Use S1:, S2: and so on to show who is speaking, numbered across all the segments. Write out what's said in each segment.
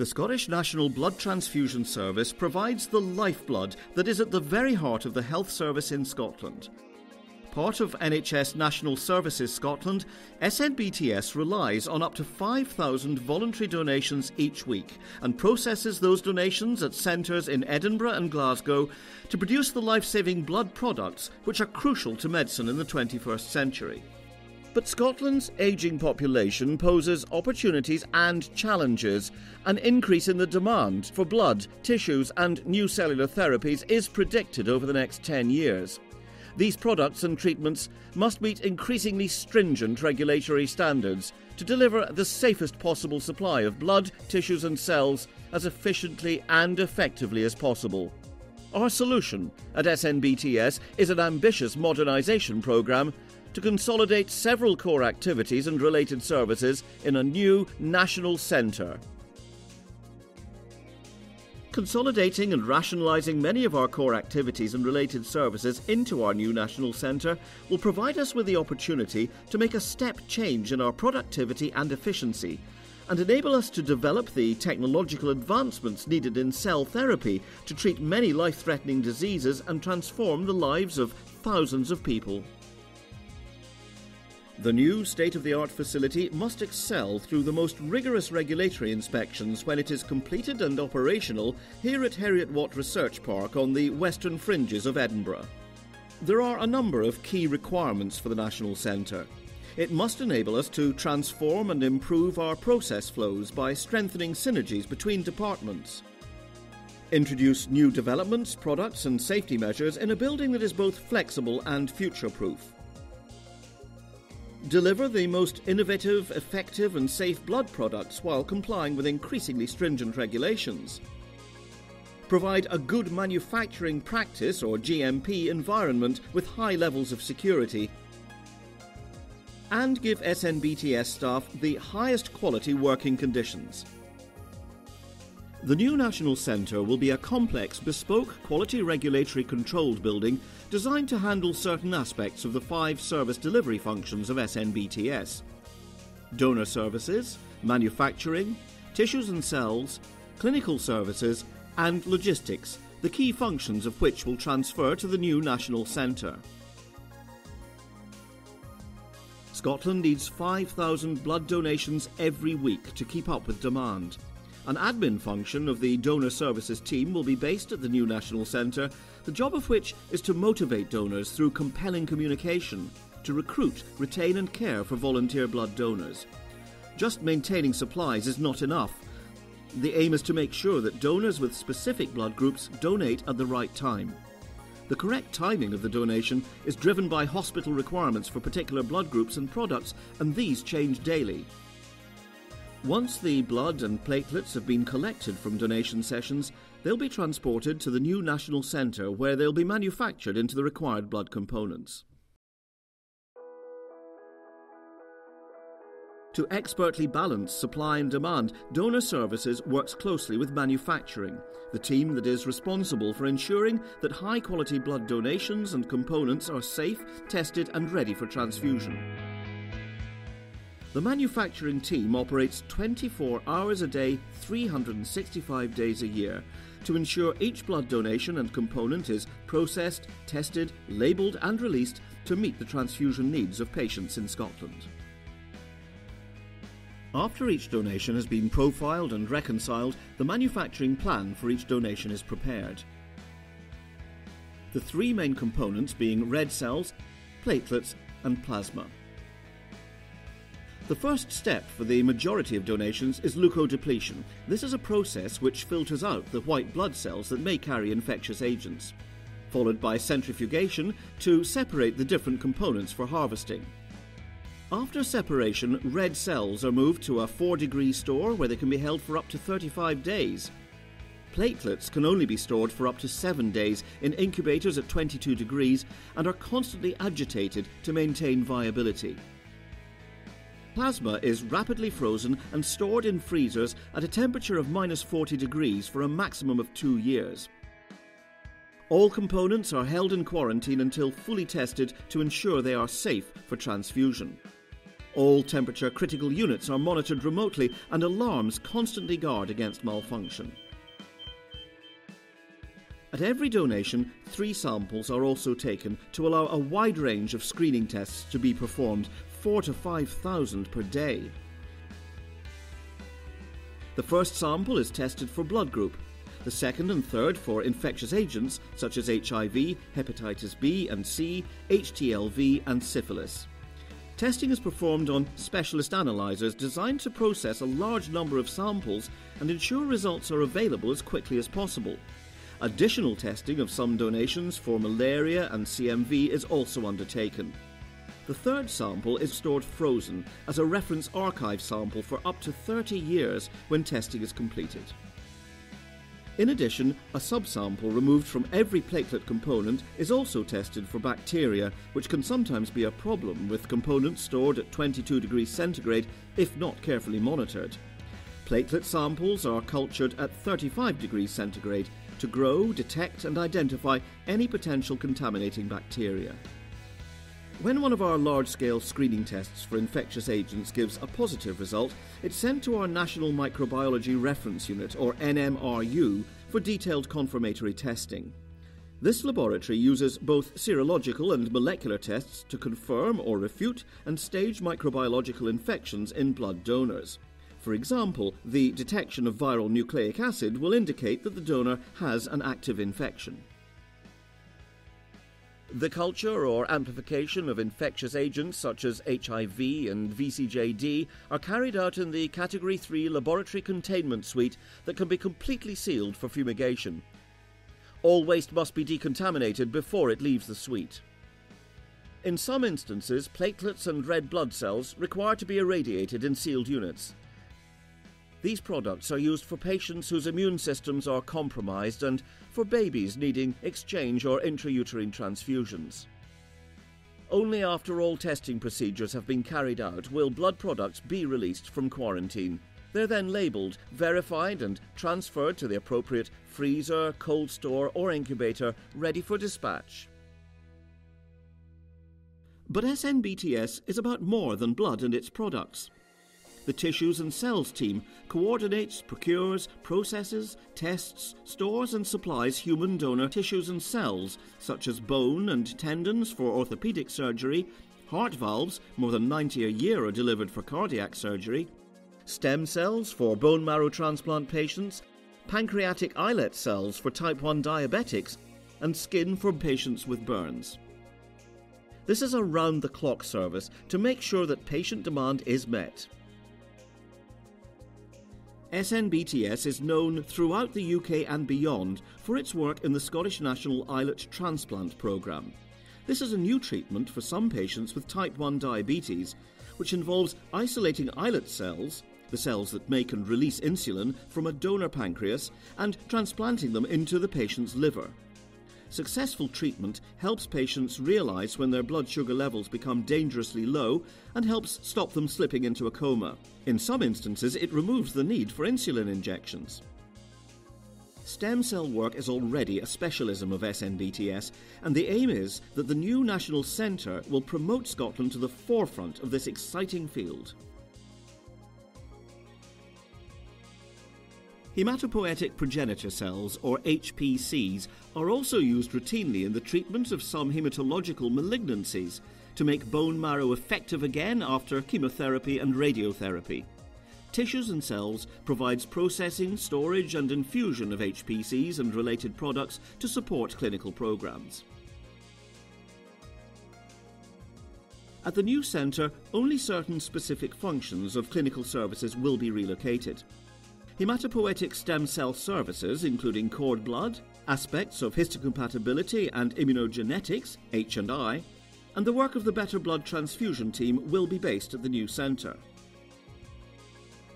S1: The Scottish National Blood Transfusion Service provides the lifeblood that is at the very heart of the health service in Scotland. Part of NHS National Services Scotland, SNBTS relies on up to 5,000 voluntary donations each week and processes those donations at centres in Edinburgh and Glasgow to produce the life-saving blood products which are crucial to medicine in the 21st century. But Scotland's ageing population poses opportunities and challenges. An increase in the demand for blood, tissues and new cellular therapies is predicted over the next 10 years. These products and treatments must meet increasingly stringent regulatory standards to deliver the safest possible supply of blood, tissues and cells as efficiently and effectively as possible. Our solution at SNBTS is an ambitious modernisation programme to consolidate several core activities and related services in a new national centre. Consolidating and rationalising many of our core activities and related services into our new national centre will provide us with the opportunity to make a step change in our productivity and efficiency and enable us to develop the technological advancements needed in cell therapy to treat many life-threatening diseases and transform the lives of thousands of people. The new state-of-the-art facility must excel through the most rigorous regulatory inspections when it is completed and operational here at Heriot-Watt Research Park on the western fringes of Edinburgh. There are a number of key requirements for the National Centre. It must enable us to transform and improve our process flows by strengthening synergies between departments. Introduce new developments, products and safety measures in a building that is both flexible and future-proof. Deliver the most innovative, effective and safe blood products while complying with increasingly stringent regulations. Provide a good manufacturing practice or GMP environment with high levels of security. And give SNBTS staff the highest quality working conditions. The new National Centre will be a complex, bespoke, quality regulatory controlled building designed to handle certain aspects of the 5 service delivery functions of SNBTS: donor services, manufacturing, tissues and cells, clinical services and logistics, the key functions of which will transfer to the new National Centre. Scotland needs 5,000 blood donations every week to keep up with demand. An admin function of the donor services team will be based at the new National Centre, the job of which is to motivate donors through compelling communication, to recruit, retain and care for volunteer blood donors. Just maintaining supplies is not enough. The aim is to make sure that donors with specific blood groups donate at the right time. The correct timing of the donation is driven by hospital requirements for particular blood groups and products, and these change daily. Once the blood and platelets have been collected from donation sessions, they'll be transported to the new National Centre where they'll be manufactured into the required blood components. To expertly balance supply and demand, Donor Services works closely with manufacturing, the team that is responsible for ensuring that high-quality blood donations and components are safe, tested and ready for transfusion. The manufacturing team operates 24 hours a day, 365 days a year to ensure each blood donation and component is processed, tested, labelled and released to meet the transfusion needs of patients in Scotland. After each donation has been profiled and reconciled, the manufacturing plan for each donation is prepared. The 3 main components being red cells, platelets and plasma. The first step for the majority of donations is Leuco Depletion. This is a process which filters out the white blood cells that may carry infectious agents, followed by centrifugation to separate the different components for harvesting. After separation, red cells are moved to a 4-degree store where they can be held for up to 35 days. Platelets can only be stored for up to 7 days in incubators at 22 degrees and are constantly agitated to maintain viability. Plasma is rapidly frozen and stored in freezers at a temperature of -40 degrees for a maximum of 2 years. All components are held in quarantine until fully tested to ensure they are safe for transfusion. All temperature critical units are monitored remotely and alarms constantly guard against malfunction. At every donation, 3 samples are also taken to allow a wide range of screening tests to be performed, 4,000 to 5,000 per day. The first sample is tested for blood group, the second and third for infectious agents such as HIV, hepatitis B and C, HTLV and syphilis. Testing is performed on specialist analyzers designed to process a large number of samples and ensure results are available as quickly as possible. Additional testing of some donations for malaria and CMV is also undertaken. The third sample is stored frozen as a reference archive sample for up to 30 years when testing is completed. In addition, a subsample removed from every platelet component is also tested for bacteria, which can sometimes be a problem with components stored at 22 degrees centigrade if not carefully monitored. Platelet samples are cultured at 35 degrees centigrade to grow, detect and identify any potential contaminating bacteria. When one of our large-scale screening tests for infectious agents gives a positive result, it's sent to our National Microbiology Reference Unit, or NMRU, for detailed confirmatory testing. This laboratory uses both serological and molecular tests to confirm or refute and stage microbiological infections in blood donors. For example, the detection of viral nucleic acid will indicate that the donor has an active infection. The culture or amplification of infectious agents such as HIV and VCJD are carried out in the Category 3 laboratory containment suite that can be completely sealed for fumigation. All waste must be decontaminated before it leaves the suite. In some instances, platelets and red blood cells require to be irradiated in sealed units. These products are used for patients whose immune systems are compromised and for babies needing exchange or intrauterine transfusions. Only after all testing procedures have been carried out will blood products be released from quarantine. They're then labelled, verified and transferred to the appropriate freezer, cold store or incubator ready for dispatch. But SNBTS is about more than blood and its products. The Tissues and Cells team coordinates, procures, processes, tests, stores and supplies human donor tissues and cells, such as bone and tendons for orthopedic surgery, heart valves, more than 90 a year are delivered for cardiac surgery, stem cells for bone marrow transplant patients, pancreatic islet cells for type 1 diabetics, and skin for patients with burns. This is a round-the-clock service to make sure that patient demand is met. SNBTS is known throughout the UK and beyond for its work in the Scottish National Islet Transplant programme. This is a new treatment for some patients with type 1 diabetes, which involves isolating islet cells, the cells that make and release insulin, from a donor pancreas and transplanting them into the patient's liver. Successful treatment helps patients realise when their blood sugar levels become dangerously low and helps stop them slipping into a coma. In some instances, it removes the need for insulin injections. Stem cell work is already a specialism of SNBTS, and the aim is that the new National Centre will promote Scotland to the forefront of this exciting field. Hematopoietic progenitor cells, or HPCs, are also used routinely in the treatment of some hematological malignancies to make bone marrow effective again after chemotherapy and radiotherapy. Tissues and Cells provides processing, storage and infusion of HPCs and related products to support clinical programs. At the new centre, only certain specific functions of clinical services will be relocated. Hematopoietic stem cell services, including cord blood, aspects of histocompatibility and immunogenetics, H&I, and the work of the Better Blood Transfusion team will be based at the new centre.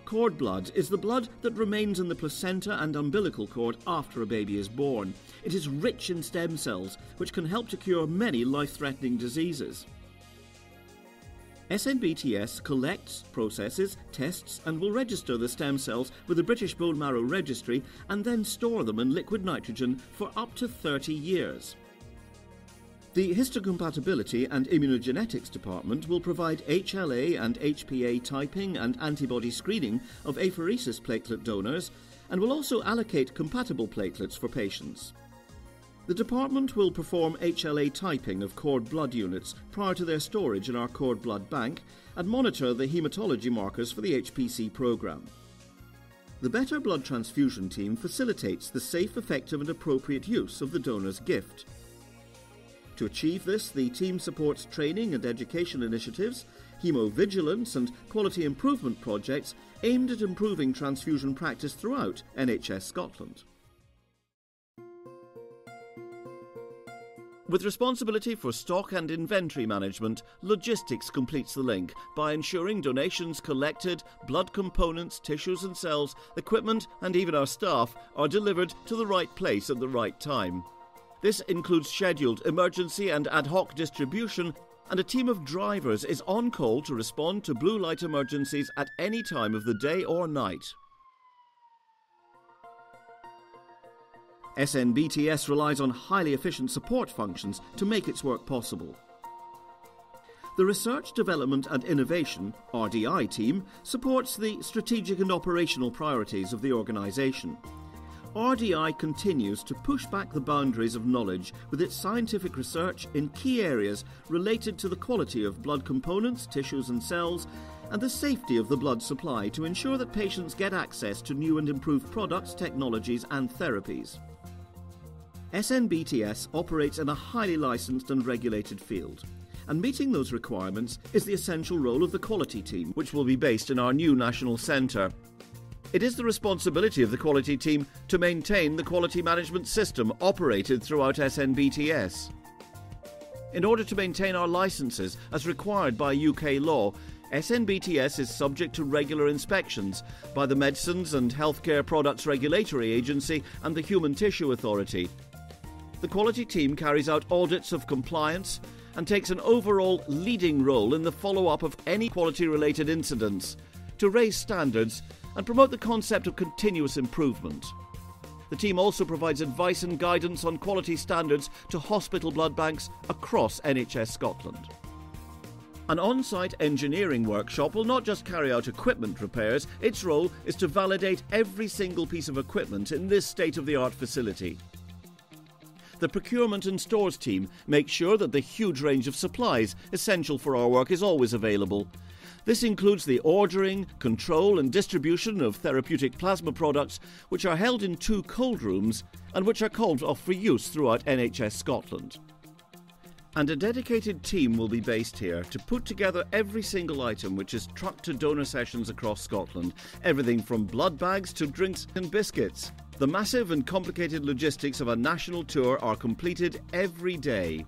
S1: Cord blood is the blood that remains in the placenta and umbilical cord after a baby is born. It is rich in stem cells, which can help to cure many life-threatening diseases. SNBTS collects, processes, tests and will register the stem cells with the British Bone Marrow Registry and then store them in liquid nitrogen for up to 30 years. The Histocompatibility and Immunogenetics Department will provide HLA and HPA typing and antibody screening of apheresis platelet donors and will also allocate compatible platelets for patients. The department will perform HLA typing of cord blood units prior to their storage in our cord blood bank and monitor the haematology markers for the HPC program. The Better Blood Transfusion team facilitates the safe, effective and appropriate use of the donor's gift. To achieve this, the team supports training and education initiatives, hemovigilance and quality improvement projects aimed at improving transfusion practice throughout NHS Scotland. With responsibility for stock and inventory management, logistics completes the link by ensuring donations collected, blood components, tissues and cells, equipment and even our staff are delivered to the right place at the right time. This includes scheduled emergency and ad hoc distribution, and a team of drivers is on call to respond to blue light emergencies at any time of the day or night. SNBTS relies on highly efficient support functions to make its work possible. The Research, Development and Innovation (RDI) team supports the strategic and operational priorities of the organisation. RDI continues to push back the boundaries of knowledge with its scientific research in key areas related to the quality of blood components, tissues and cells, and the safety of the blood supply to ensure that patients get access to new and improved products, technologies and therapies. SNBTS operates in a highly licensed and regulated field, and meeting those requirements is the essential role of the quality team, which will be based in our new national centre. It is the responsibility of the quality team to maintain the quality management system operated throughout SNBTS. In order to maintain our licences as required by UK law, SNBTS is subject to regular inspections by the Medicines and Healthcare Products Regulatory Agency and the Human Tissue Authority. The quality team carries out audits of compliance and takes an overall leading role in the follow-up of any quality-related incidents to raise standards and promote the concept of continuous improvement. The team also provides advice and guidance on quality standards to hospital blood banks across NHS Scotland. An on-site engineering workshop will not just carry out equipment repairs, its role is to validate every single piece of equipment in this state-of-the-art facility. The Procurement and Stores team makes sure that the huge range of supplies essential for our work is always available. This includes the ordering, control and distribution of therapeutic plasma products, which are held in 2 cold rooms and which are called off for use throughout NHS Scotland. And a dedicated team will be based here to put together every single item which is trucked to donor sessions across Scotland, everything from blood bags to drinks and biscuits. The massive and complicated logistics of a national tour are completed every day.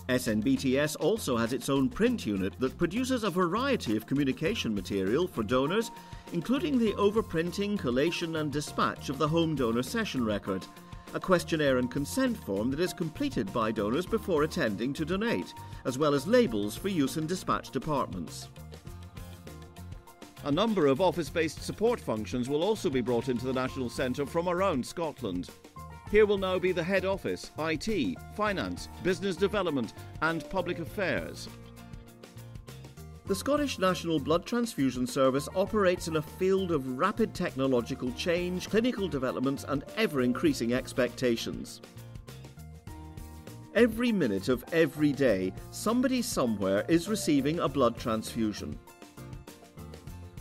S1: SNBTS also has its own print unit that produces a variety of communication material for donors, including the overprinting, collation and dispatch of the home donor session record, a questionnaire and consent form that is completed by donors before attending to donate, as well as labels for use in dispatch departments. A number of office-based support functions will also be brought into the National Centre from around Scotland. Here will now be the head office, IT, finance, business development and public affairs. The Scottish National Blood Transfusion Service operates in a field of rapid technological change, clinical developments and ever-increasing expectations. Every minute of every day, somebody somewhere is receiving a blood transfusion.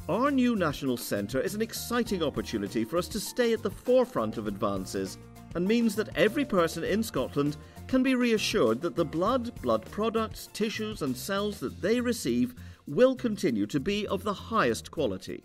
S1: Our new National Centre is an exciting opportunity for us to stay at the forefront of advances and means that every person in Scotland can be reassured that the blood products, tissues and cells that they receive will continue to be of the highest quality.